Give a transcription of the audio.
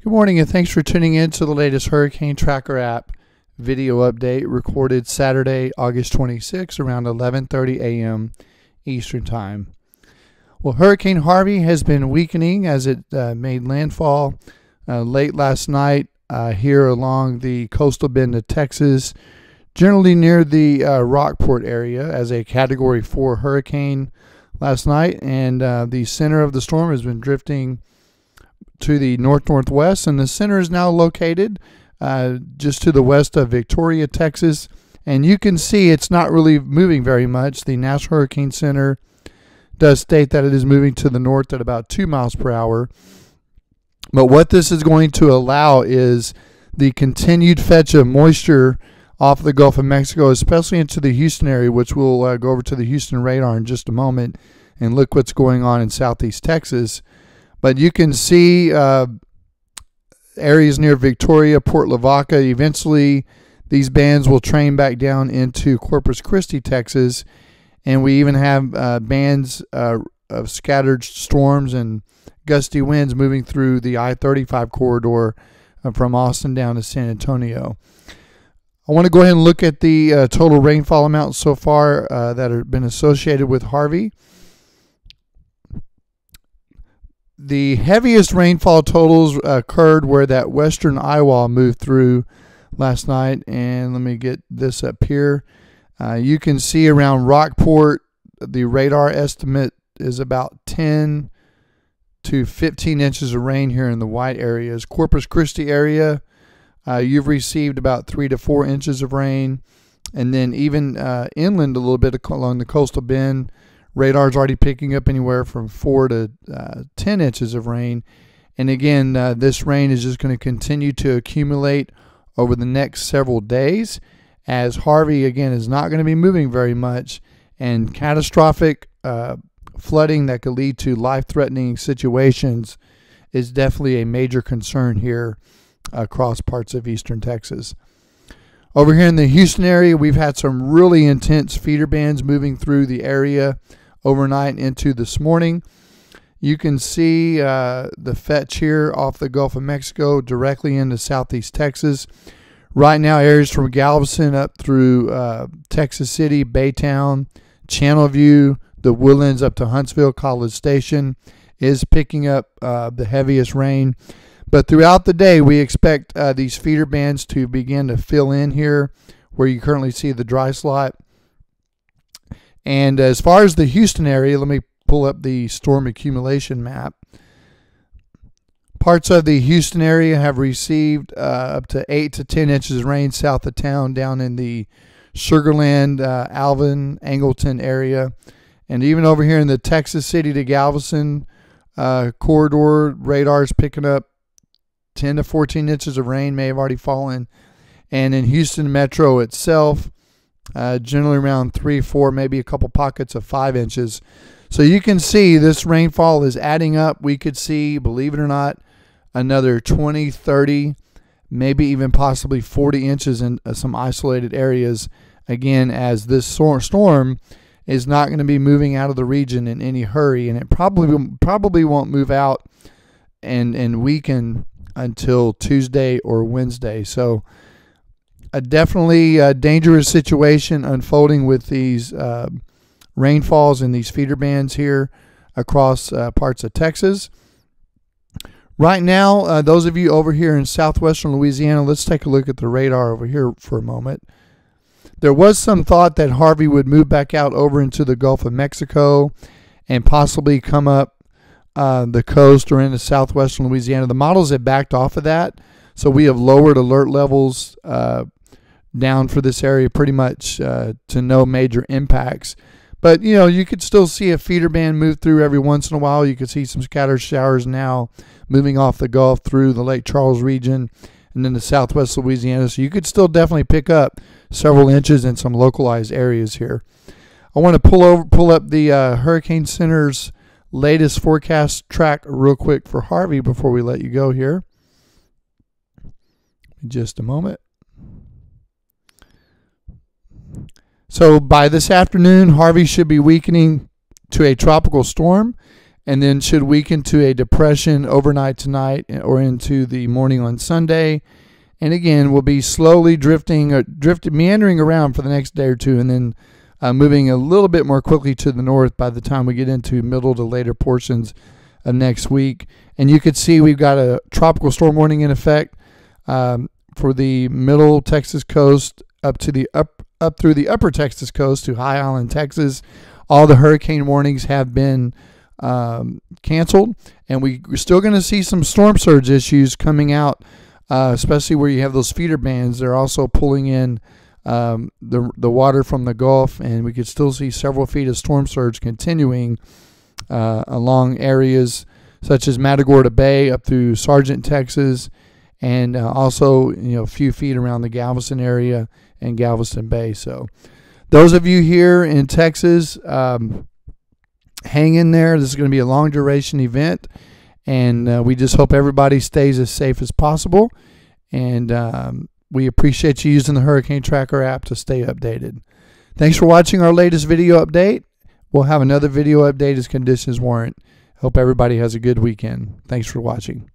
Good morning and thanks for tuning in to the latest Hurricane Tracker app video update recorded Saturday, August 26 around 11:30 a.m. Eastern Time. Well, Hurricane Harvey has been weakening as it made landfall late last night here along the coastal bend of Texas, generally near the Rockport area as a Category 4 hurricane last night, and the center of the storm has been drifting to the north-northwest, and the center is now located just to the west of Victoria, Texas. And you can see it's not really moving very much. The National Hurricane Center does state that it is moving to the north at about 2 miles per hour. But what this is going to allow is the continued fetch of moisture off the Gulf of Mexico, especially into the Houston area, which we'll go over to the Houston radar in just a moment and look what's going on in southeast Texas. But you can see areas near Victoria, Port Lavaca. Eventually, these bands will train back down into Corpus Christi, Texas. And we even have bands of scattered storms and gusty winds moving through the I-35 corridor from Austin down to San Antonio. I want to go ahead and look at the total rainfall amounts so far that have been associated with Harvey. The heaviest rainfall totals occurred where that western eye wall moved through last night. And let me get this up here. You can see around Rockport, the radar estimate is about 10 to 15 inches of rain here in the white areas. Corpus Christi area, you've received about 3 to 4 inches of rain. And then even inland a little bit along the coastal bend, radar's already picking up anywhere from 4 to 10 inches of rain. And again, this rain is just going to continue to accumulate over the next several days, as Harvey, again, is not going to be moving very much, and catastrophic flooding that could lead to life-threatening situations is definitely a major concern here across parts of eastern Texas. Over here in the Houston area, we've had some really intense feeder bands moving through the area overnight into this morning. You can see the fetch here off the Gulf of Mexico directly into southeast Texas. Right now, areas from Galveston up through Texas City, Baytown, Channelview, the Woodlands up to Huntsville, College Station is picking up the heaviest rain. But throughout the day, we expect these feeder bands to begin to fill in here where you currently see the dry slot. And as far as the Houston area, let me pull up the storm accumulation map. Parts of the Houston area have received up to 8 to 10 inches of rain south of town, down in the Sugarland, Alvin, Angleton area. And even over here in the Texas City to Galveston corridor, radar is picking up 10 to 14 inches of rain, may have already fallen. And in Houston Metro itself, generally around 3, 4, maybe a couple pockets of 5 inches. So you can see this rainfall is adding up. We could see, believe it or not, another 20, 30, maybe even possibly 40 inches in some isolated areas. Again, as this storm is not going to be moving out of the region in any hurry, and it probably won't move out and weaken until Tuesday or Wednesday. So a definitely dangerous situation unfolding with these rainfalls and these feeder bands here across parts of Texas. Right now, those of you over here in southwestern Louisiana, let's take a look at the radar over here for a moment. There was some thought that Harvey would move back out over into the Gulf of Mexico and possibly come up the coast or into southwestern Louisiana. The models have backed off of that, so we have lowered alert levels down for this area pretty much to no major impacts. But, you know, you could still see a feeder band move through every once in a while. You could see some scattered showers now moving off the Gulf through the Lake Charles region and then the southwest Louisiana. So you could still definitely pick up several inches in some localized areas here. I want to pull up the Hurricane Center's latest forecast track real quick for Harvey before we let you go here. Just a moment. So by this afternoon, Harvey should be weakening to a tropical storm, and then should weaken to a depression overnight tonight or into the morning on Sunday. And again, we'll be slowly meandering around for the next day or two, and then moving a little bit more quickly to the north by the time we get into middle to later portions of next week. And you can see we've got a tropical storm warning in effect for the middle Texas coast up through the upper Texas coast to High Island, Texas. All the hurricane warnings have been canceled, and we're still going to see some storm surge issues coming out, especially where you have those feeder bands. They're also pulling in the water from the Gulf, and we could still see several feet of storm surge continuing along areas such as Matagorda Bay up through Sargent, Texas, and also a few feet around the Galveston area and Galveston Bay. So those of you here in Texas, hang in there. This is going to be a long duration event, and we just hope everybody stays as safe as possible. And we appreciate you using the Hurricane Tracker app to stay updated. Thanks for watching our latest video update. We'll have another video update as conditions warrant. Hope everybody has a good weekend. Thanks for watching.